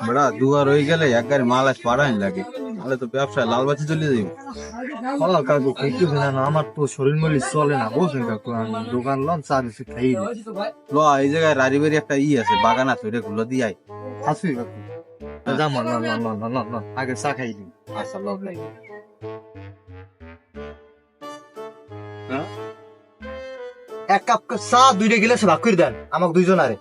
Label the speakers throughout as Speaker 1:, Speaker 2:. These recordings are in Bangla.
Speaker 1: বড়া দুয়ার হয়ে গেলে এক গাড়ি মাল আস পাড়াইন লাগে, তাহলে তো ব্যবসায় লাল বাতি চলে যাবে।
Speaker 2: কাকু কিছু না, আমার তো শরীর মরির চলে না, বুঝলেন কাকু? আমি দোকান লন চা দিচ্ছি খাই
Speaker 1: ল এই জায়গায় রাড়ি বাড়ি একটা আছে, বাগান আছে, ওটা গুলো দিয়ে আয়।
Speaker 2: আসি কাকু। যাম আগে চা খাই দিই।
Speaker 1: আচ্ছা ল ভাই।
Speaker 2: এক কাপ চা 2টা গিলাস ভাগ করে দেন আমাকে দুইজন আরে।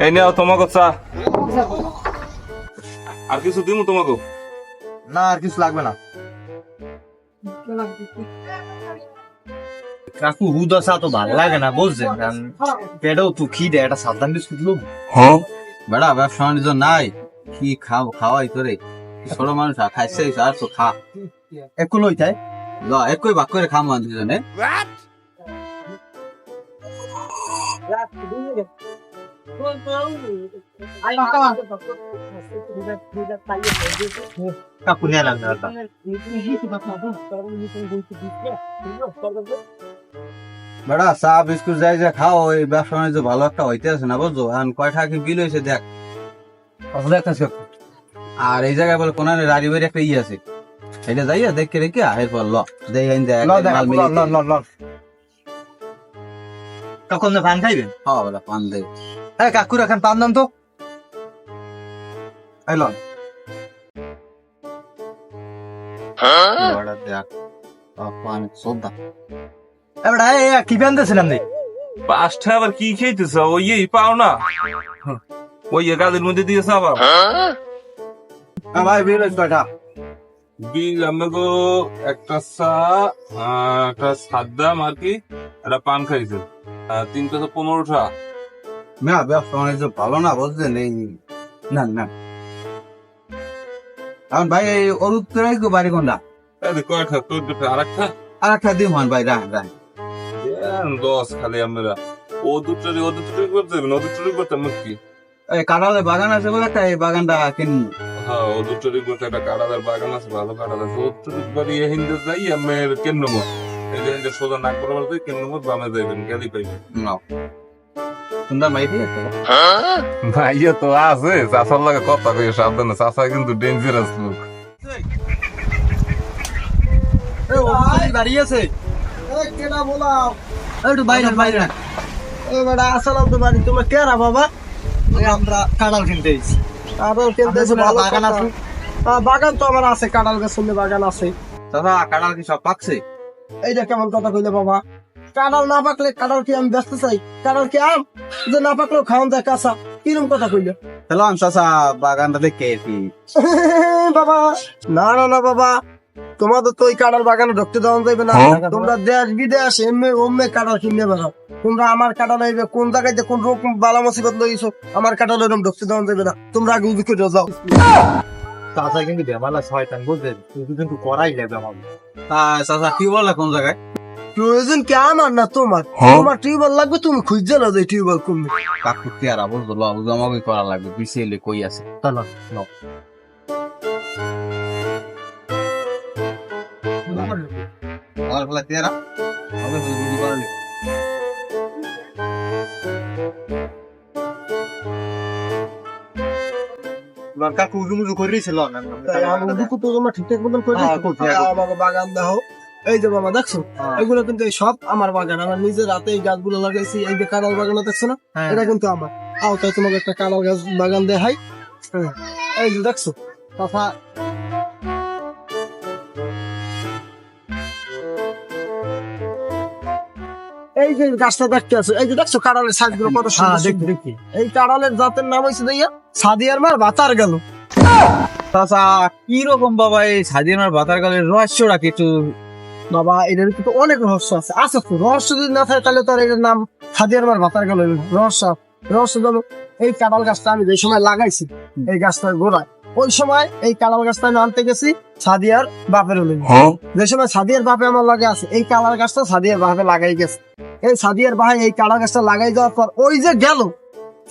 Speaker 3: এই নাও তোমাকে চা। আর কিছু দিমু তোমাকে?
Speaker 2: না আর কিছু লাগবে না কাকু। হুদা চা তো ভালো লাগে না, বুঝছেন? পেটেও তো খিদে, একটা সাবধান বিস্কুট লোক।
Speaker 1: বেড়া ব্যবসা বাণিজ্য নাই, কি খাওয়াই তোরে? ছোট মানুষ খাইছে আর তো খা।
Speaker 2: একটু লই তাই
Speaker 1: ল একই ভাগ করে খাম দুজনে।
Speaker 2: কাকু নিয়ে লাগবে না।
Speaker 1: বেড়া চা বিস্কুট যাই যা খাও, ওই ব্যবসা বাণিজ্য ভালো একটা হইতে আছে না, বুঝছো? এখন কয় টাকা কি বিল হয়েছে দেখ। আর এই জায়গায় বলে কোন রাড়ি বাড়ি একটা আছে, এটা যাইয়া দেখে রেখে এরপর ল
Speaker 2: কখন পান খাইবেন?
Speaker 1: হ্যাঁ বেড়া পান দে।
Speaker 2: হ্যাঁ কাকুর এখন পান দাম তো লন।
Speaker 1: বেড়া দেখ পান সোদা।
Speaker 2: এবারে কি পান দিয়েছিলাম রে?
Speaker 3: পাঁচটা আবার কি খেয়েছিস? ওই পাও না, ওই গাছের মধ্যে দিয়েছে আবার।
Speaker 2: ভাই বিল কয়টা?
Speaker 3: বিল আমাকে একটা চা, একটা সাদ্দাম আর কি, একটা পান খাইছে, 315 টাকা।
Speaker 1: না ব্যবসা বাণিজ্য ভালো না, বুঝলেন? এই না না এখন ভাই এই অরুদ বাড়ি কোনটা?
Speaker 3: কয়টা? তোর দুটো আর একটা
Speaker 1: আর একটা দিন হন ভাই, রাখ রাখ
Speaker 3: 10 খালি আমরা। ও দুটো করতে হবে না, ও দুটো করতে আমার কি?
Speaker 1: এই কাঁঠালে বাগান আছে বলে একটা, এই বাগানটা কিনবো।
Speaker 3: হ্যাঁ ও দুটো করতে একটা কাঁড়াদার বাগান আছে, ভালো কাঁড়াদ আছে। ও দুটো বাড়ি হিন্দে যাই আমি কেন্দ্র মত, এই যে সোজা নাক বরাবর যাই কেন্দ্র মত বামে যাইবেন, গেলি পাইবেন।
Speaker 1: নাও সুন্দর মাইতি
Speaker 3: ভাইয়া তো আছে, চাষার লাগে কথা কই সাবধানে, চাষা কিন্তু ডেঞ্জারাস লোক।
Speaker 2: বাড়ি আছে কেনা বলাও
Speaker 1: একটু বাইরে বাইরে।
Speaker 2: এবারে আসলাম তো বাড়ি। তোমরা কেনা বাবা? আমরা কাঁঠাল কিনতে এসেছি। কাঁঠাল কিনতে এসে ভালো বাগান আছে? বাগান তো আমার আছে, কাঁঠাল গাছ শুনলে বাগান আছে।
Speaker 1: দাদা কাঁঠাল কি সব পাকছে?
Speaker 2: এইটা কেমন কথা কইলে বাবা? কাঁঠাল না পাকলে কাঁঠাল কি আমি ব্যস্ত চাই? কাঁঠাল কি আম যে না পাকলেও খাওয়ান যায় কাঁচা? কিরম কথা কইলে?
Speaker 1: হ্যালো চাচা, বাগানটা দেখে কি
Speaker 2: বাবা? না না না বাবা, তোমাদের তো ওই কাঁঠাল বাগানে ঢুকতে দেওয়া যাবে না। তোমরা দেশ বিদেশ এমনি অমনি কাঁঠাল কিনে বেড়াও। তোমরা আমার কাঁঠাল আইবে কোন জায়গায় কোন রকম বালা মুসিবত লইছো, আমার কাঁঠাল এরকম ঢুকতে দেওয়া যাবে না। তোমরা আগে উজু করে যাও। চাচা কিন্তু বেমালা শয়তান, বুঝলেন? কিন্তু করাই লাগবে আমাকে।
Speaker 1: চাচা কি বলে কোন জায়গায়?
Speaker 2: প্রয়োজন কি আমার না তোমার? তোমার টিউবওয়েল লাগবে, তুমি খুঁজে না যে টিউবওয়েল কমবে।
Speaker 1: কাকু তেরা বুঝলো, আমাকে করা লাগবে, বিসিএলে কই আছে?
Speaker 2: চলো নাও।
Speaker 1: আমার ফলে তেরা হবে বুঝি পারলি।
Speaker 2: কাকু উজু মুজু করেছিল না? উজু তো তোমরা ঠিকঠাক মতন করে আমাকে বাগান দাও। এই যে বাবা দেখছো, এগুলো কিন্তু সব আমার বাগান। আমার নিজের রাতে এই গাছগুলো লাগাইছি। এই যে কাঁঠাল বাগান দেখছো না, এটা কিন্তু আমার। আও তাই তোমাকে একটা কাঁঠাল গাছ বাগান দেখাই। এই যে দেখছো কথা, এই যে গাছটা দেখতে আছে, এই যে দেখছো কাঁঠালের সাইজ গুলো কত সুন্দর। এই কাঁঠালের জাতের নাম হয়েছে দিয়া সাদিয়ার মার বাতার গেল।
Speaker 1: চাচা কি রকম বাবা এই সাদিয়ার বাতার গালের রহস্যটা কিছু?
Speaker 2: বাবা এটার কিন্তু অনেক রহস্য আছে। আচ্ছা তো রহস্য যদি না থাকে তাহলে তো আর এটার নাম সাদিয়ার মার ভাতার গেল রহস্য গেল এই কাঁঠাল গাছটা আমি যে সময় লাগাইছি এই গাছটার গোড়ায়, ওই সময় এই কাঁঠাল গাছটা আমি আনতে গেছি সাদিয়ার বাপের হলে। যে সময় সাদিয়ার বাপে আমার লাগে আছে এই কাঁঠাল গাছটা সাদিয়ার বাপে লাগাই গেছে। এই সাদিয়ার ভাই এই কাঁঠাল গাছটা লাগাই যাওয়ার পর ওই যে গেল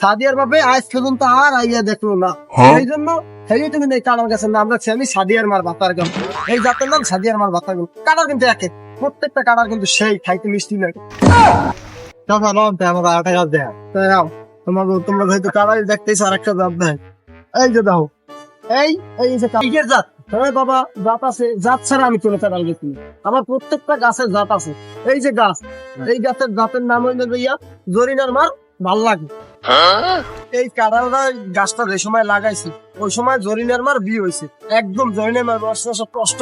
Speaker 2: সাদিয়ার বাপে আজ পর্যন্ত আর আইয়া দেখলো না। এই জন্য সেই তুমি এই কাঁঠাল গাছের নাম রাখছি আমি সাদিয়ার মার ভাতার গেল। এই জাতের নাম সাদিয়ার মার ভাতার গেল। কাঁঠাল কিন্তু একে, প্রত্যেকটা কাঁঠাল কিন্তু সেই খাইতে মিষ্টি লাগে। আমার আরেকটা গাছ দেখ, তোমরা হয়তো কাঁঠাল দেখতেছো আরেকটা জাত দেখ, এই যে দাও এই এই যে কাঁঠালের জাত। হ্যাঁ বাবা জাত আছে, জাত ছাড়া আমি কোনো কাঁঠাল দেখি না। আমার প্রত্যেকটা গাছের জাত আছে। এই যে গাছ, এই গাছের জাতের নাম হইলো ইয়া জরিনার মার ভাল লাগে। এই কাঁঠালটা গাছটা যে সময় লাগাইছি ওই সময় জরিনার মার বিয়ে হয়েছে, একদম জরিনার মার কষ্ট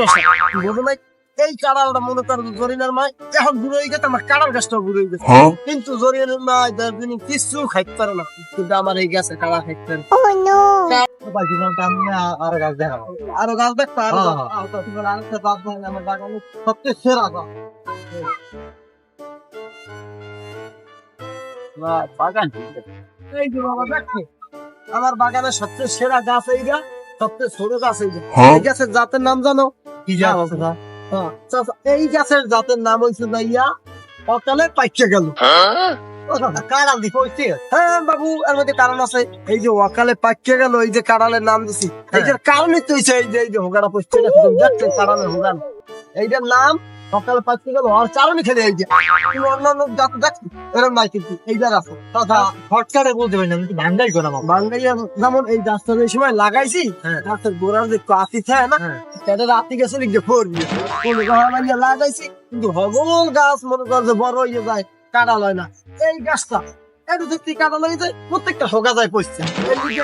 Speaker 2: বুঝো নাই। এই কাঁঠালটা মনে করো জরিনার মায় এখন বুড়ো হয়ে গেছে, আমার কাঁঠাল গাছটাও বুড়ো হয়ে গেছে, কিন্তু জরিনার মায় দিন কিছু খাইতে পারে না, কিন্তু আমার এই গাছে কাঁঠাল খাইতে পারে। আরো গাছ দেখাবো, আরো গাছ দেখবো, আমার বাগানে সবচেয়ে সেরা গাছ
Speaker 1: বাগান
Speaker 2: এই যে বাবা দেখো, আমার বাগানের সবচেয়ে সেরা গাছ এইটা, সবচেয়ে ছোট গাছ এইটা। এই গাছের জাতের নাম জানো?
Speaker 1: কি জাত?
Speaker 2: এই গাছের জাতের নাম হয়েছে ইয়া অকালে পাইকে গেল। কাঁড়াল দি কইছে, হ্যাঁ বাবু এর মধ্যে কারণ আছে। এই যে অকালে পাইকে গেল, এই যে কাঁড়ালের নাম দিছি, এইটার কারণই তো হইছে এই যে হোগাটা পড়ছে দেখতে কাঁড়ালের হোগান, এইটার নাম সকালে পাইতে গেল আর চারণই খেলে। এই যে তুমি অন্যান্য জাত দেখো এরকম নাই, কিন্তু এইটার আছে ফটকারে বলতে পারি না, ভাঙ্গাই করা ভাঙ্গাই। যেমন এই গাছটা এই সময় লাগাইছি, গাছের গোড়ার যে কাতি থাকে না, সেটা রাতি গেছে লিখে ফোরবি লাগাইছি, কিন্তু হগল গাছ মনে কর যে বড় হয়ে যায়, কাঁঠাল হয় না। এই গাছটা একটু দেখতে কাঁঠাল হয়ে যায়, প্রত্যেকটা হোগা যায় পড়ছে।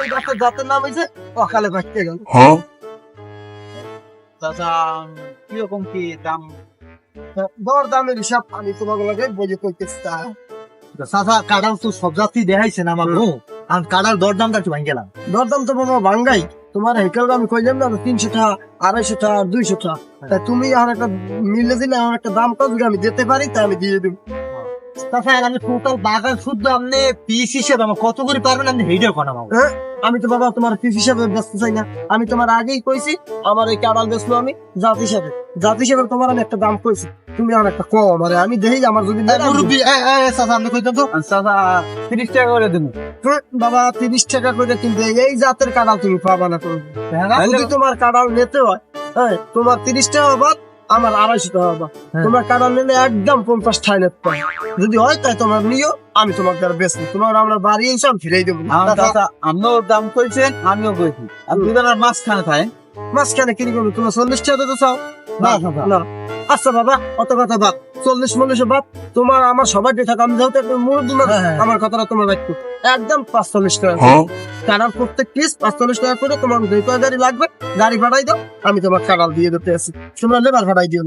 Speaker 2: এই গাছের জাতের নাম হয়েছে অকালে পাইতে গেল।
Speaker 1: চাচা কিরকম কি দাম?
Speaker 2: দর দামের হিসাব আমি তোমাকে লাগে বলে করতেছি।
Speaker 1: চাচা কাঁঠাল তো সব জাতি দেখাইছেন আমার, কাঁঠাল দরদামটা একটু ভাঙ গেলাম।
Speaker 2: দরদাম তো বাবা ভাঙ্গাই, তোমার হেকেল আমি কইলাম না 300 টাকা 250 টাকা 200 টাকা, তাই তুমি আর একটা মিলে দিলে আমার একটা দাম কত আমি দিতে পারি, তাই আমি দিয়ে দেবো।
Speaker 1: চাচা আমি টোটাল বাগান শুদ্ধ আপনি পিস হিসেবে আমার কত করে পারবেন আপনি হেডে করাবো?
Speaker 2: হ্যাঁ আমি তো বাবা তোমার পিস হিসাবে বেচতে চাই না, আমি তোমার আগেই কইছি আমার এই কাঁঠাল বেচলো আমি জাত হিসাবে তোমার আমি একটা দাম কইছি, তুমি আমার একটা কম মানে আমি দেখি আমার যদি
Speaker 1: মুরব্বী চাচা আপনি কইতেন তো চাচা 30 টাকা করে দেবো।
Speaker 2: বাবা 30 টাকা করে, কিন্তু এই জাতের কাঁঠাল তুমি পাবা না। যদি তোমার কাঁঠাল নিতে হয়, হ্যাঁ তোমার 30 টাকা বাদ আমার 250 টাকা বাদ, তোমার কাঁঠাল নিলে একদম 50 টাকা নিতে পারে। যদি হয় তাই তোমার নিও, আমি তোমার দ্বারা বেশি তোমার আমরা বাড়ি এসে আমি ফিরেই দেবো।
Speaker 1: আপনিও দাম কইছেন আমিও কইছি, আপনি দুজনের মাঝখানে থাকেন।
Speaker 2: মাঝখানে কিনে করবো তোমার 40 টাকা দিতে চাও? না আচ্ছা বাবা অত কথা বাদ, 40 বাদ, তোমার আমার সবাই দেখা আমি যেহেতু একটা মুরব্বী মানুষ, আমার কথাটা তোমার রাখতো একদম 45 টাকা। কাঁঠাল প্রত্যেক পিস 45 টাকা করে, তোমার 2 গাড়ি লাগবে, গাড়ি ভাড়াই দাও, আমি তোমার কাঁঠাল দিয়ে দিতে আছি, তোমরা লেবার ভাড়াই দিও।